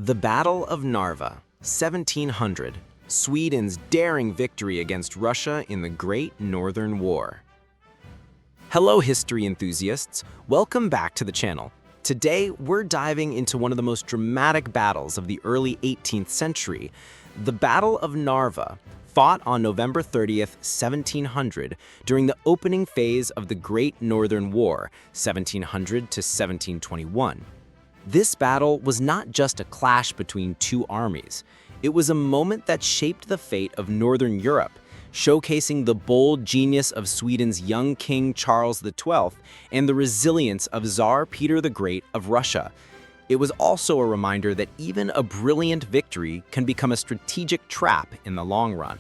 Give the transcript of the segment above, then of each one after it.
The Battle of Narva, 1700, Sweden's daring victory against Russia in the Great Northern War. Hello, history enthusiasts. Welcome back to the channel. Today, we're diving into one of the most dramatic battles of the early 18th century, the Battle of Narva, fought on November 30th, 1700, during the opening phase of the Great Northern War, 1700 to 1721. This battle was not just a clash between two armies. It was a moment that shaped the fate of Northern Europe, showcasing the bold genius of Sweden's young king Charles XII and the resilience of Tsar Peter the Great of Russia. It was also a reminder that even a brilliant victory can become a strategic trap in the long run.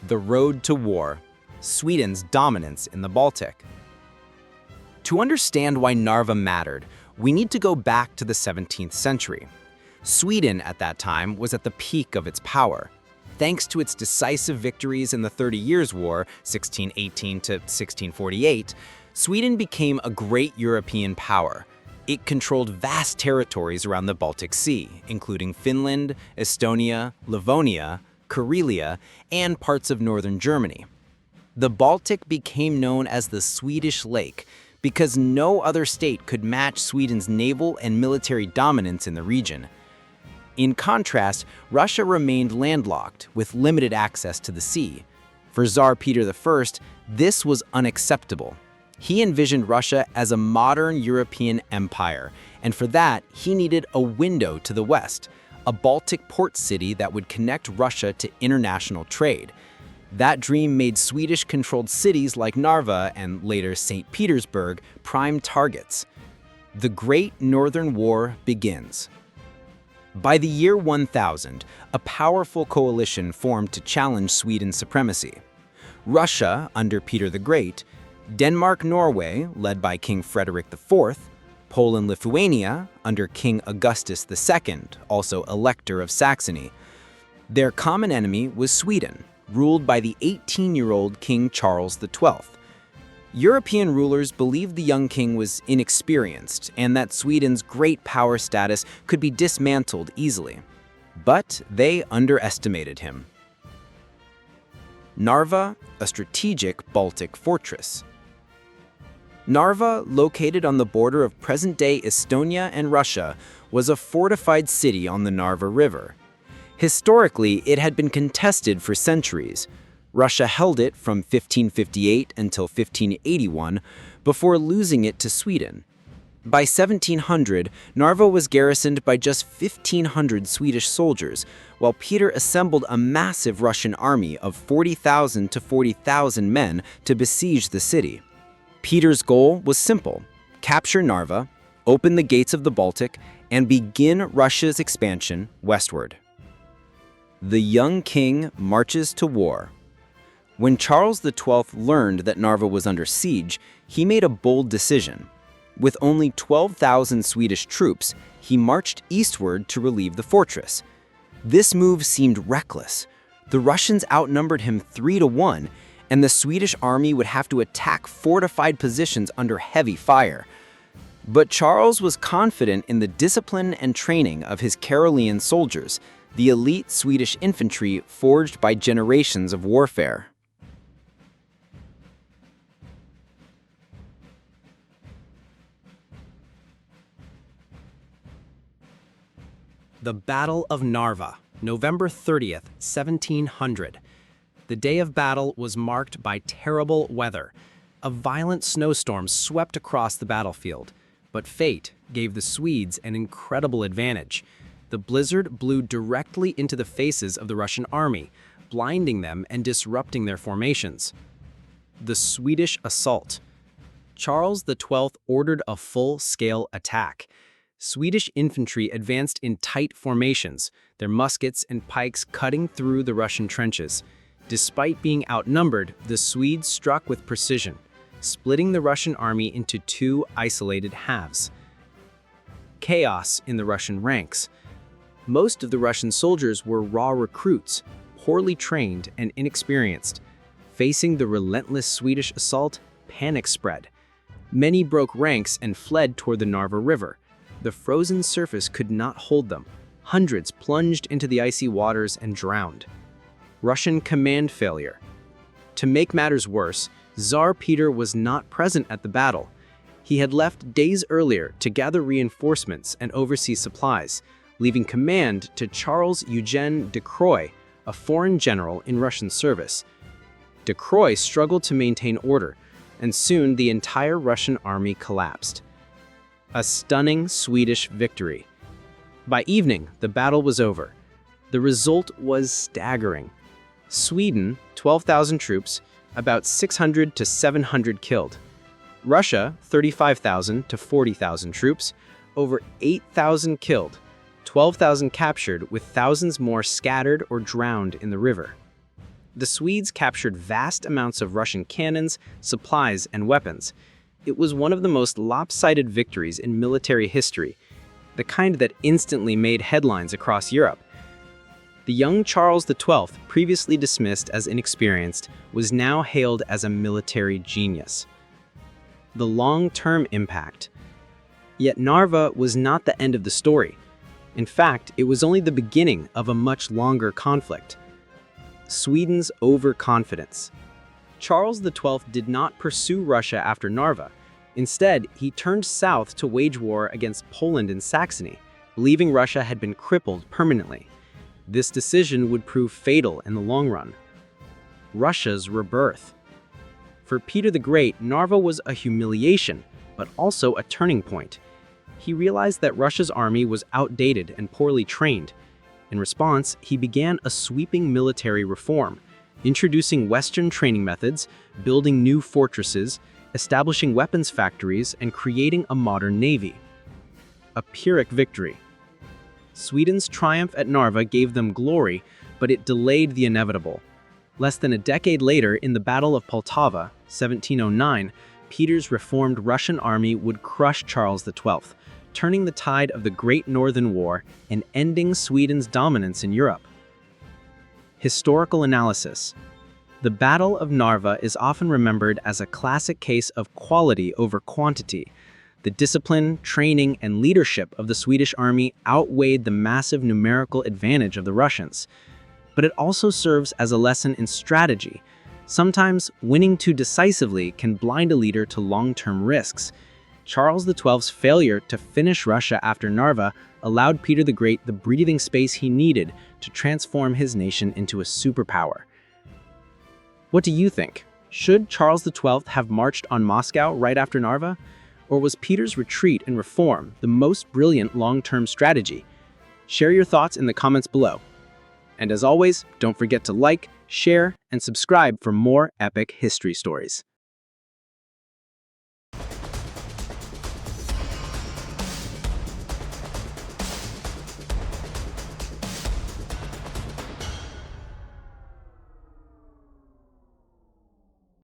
The road to war, Sweden's dominance in the Baltic. To understand why Narva mattered, we need to go back to the 17th century. Sweden at that time was at the peak of its power. Thanks to its decisive victories in the 30 Years' War, 1618 to 1648, Sweden became a great European power. It controlled vast territories around the Baltic Sea, including Finland, Estonia, Livonia, Karelia, and parts of northern Germany. The Baltic became known as the Swedish Lake because no other state could match Sweden's naval and military dominance in the region. In contrast, Russia remained landlocked with limited access to the sea. For Tsar Peter I, this was unacceptable. He envisioned Russia as a modern European empire, and for that, he needed a window to the west, a Baltic port city that would connect Russia to international trade. That dream made Swedish-controlled cities like Narva and later St. Petersburg prime targets. The Great Northern War begins. By the year 1000, a powerful coalition formed to challenge Sweden's supremacy. Russia, under Peter the Great, Denmark-Norway, led by King Frederick IV, Poland-Lithuania, under King Augustus II, also Elector of Saxony. Their common enemy was Sweden, ruled by the 18-year-old King Charles XII. European rulers believed the young king was inexperienced and that Sweden's great power status could be dismantled easily. But they underestimated him. Narva, a strategic Baltic fortress. Narva, located on the border of present-day Estonia and Russia, was a fortified city on the Narva River. Historically, it had been contested for centuries. Russia held it from 1558 until 1581, before losing it to Sweden. By 1700, Narva was garrisoned by just 1,500 Swedish soldiers, while Peter assembled a massive Russian army of 40,000 to 40,000 men to besiege the city. Peter's goal was simple: capture Narva, open the gates of the Baltic, and begin Russia's expansion westward. The young king marches to war. When Charles XII learned that Narva was under siege, he made a bold decision. With only 12,000 Swedish troops, he marched eastward to relieve the fortress. This move seemed reckless. The Russians outnumbered him 3-1, and the Swedish army would have to attack fortified positions under heavy fire. But Charles was confident in the discipline and training of his Karelian soldiers, the elite Swedish infantry forged by generations of warfare. The Battle of Narva, November 30th, 1700. The day of battle was marked by terrible weather. A violent snowstorm swept across the battlefield, but fate gave the Swedes an incredible advantage. The blizzard blew directly into the faces of the Russian army, blinding them and disrupting their formations. The Swedish assault. Charles XII ordered a full-scale attack. Swedish infantry advanced in tight formations, their muskets and pikes cutting through the Russian trenches. Despite being outnumbered, the Swedes struck with precision, splitting the Russian army into two isolated halves. Chaos in the Russian ranks. Most of the Russian soldiers were raw recruits, poorly trained and inexperienced. Facing the relentless Swedish assault, panic spread. Many broke ranks and fled toward the Narva River. The frozen surface could not hold them. Hundreds plunged into the icy waters and drowned. Russian command failure. To make matters worse, Tsar Peter was not present at the battle. He had left days earlier to gather reinforcements and oversee supplies, leaving command to Charles Eugene de Croix, a foreign general in Russian service. De Croix struggled to maintain order, and soon the entire Russian army collapsed. A stunning Swedish victory. By evening, the battle was over. The result was staggering. Sweden, 12,000 troops, about 600 to 700 killed. Russia, 35,000 to 40,000 troops, over 8,000 killed, 12,000 captured, with thousands more scattered or drowned in the river. The Swedes captured vast amounts of Russian cannons, supplies, and weapons. It was one of the most lopsided victories in military history, the kind that instantly made headlines across Europe. The young Charles XII, previously dismissed as inexperienced, was now hailed as a military genius. The long-term impact. Yet Narva was not the end of the story. In fact, it was only the beginning of a much longer conflict. Sweden's overconfidence. Charles XII did not pursue Russia after Narva. Instead, he turned south to wage war against Poland and Saxony, believing Russia had been crippled permanently. This decision would prove fatal in the long run. Russia's rebirth. For Peter the Great, Narva was a humiliation, but also a turning point. He realized that Russia's army was outdated and poorly trained. In response, he began a sweeping military reform, introducing Western training methods, building new fortresses, establishing weapons factories, and creating a modern navy. A Pyrrhic victory. Sweden's triumph at Narva gave them glory, but it delayed the inevitable. Less than a decade later, in the Battle of Poltava, 1709, Peter's reformed Russian army would crush Charles XII, turning the tide of the Great Northern War and ending Sweden's dominance in Europe. Historical analysis. The Battle of Narva is often remembered as a classic case of quality over quantity. The discipline, training, and leadership of the Swedish army outweighed the massive numerical advantage of the Russians. But it also serves as a lesson in strategy. Sometimes, winning too decisively can blind a leader to long-term risks. Charles XII's failure to finish Russia after Narva allowed Peter the Great the breathing space he needed to transform his nation into a superpower. What do you think? Should Charles XII have marched on Moscow right after Narva? Or was Peter's retreat and reform the most brilliant long-term strategy? Share your thoughts in the comments below. And as always, don't forget to like, share, and subscribe for more epic history stories.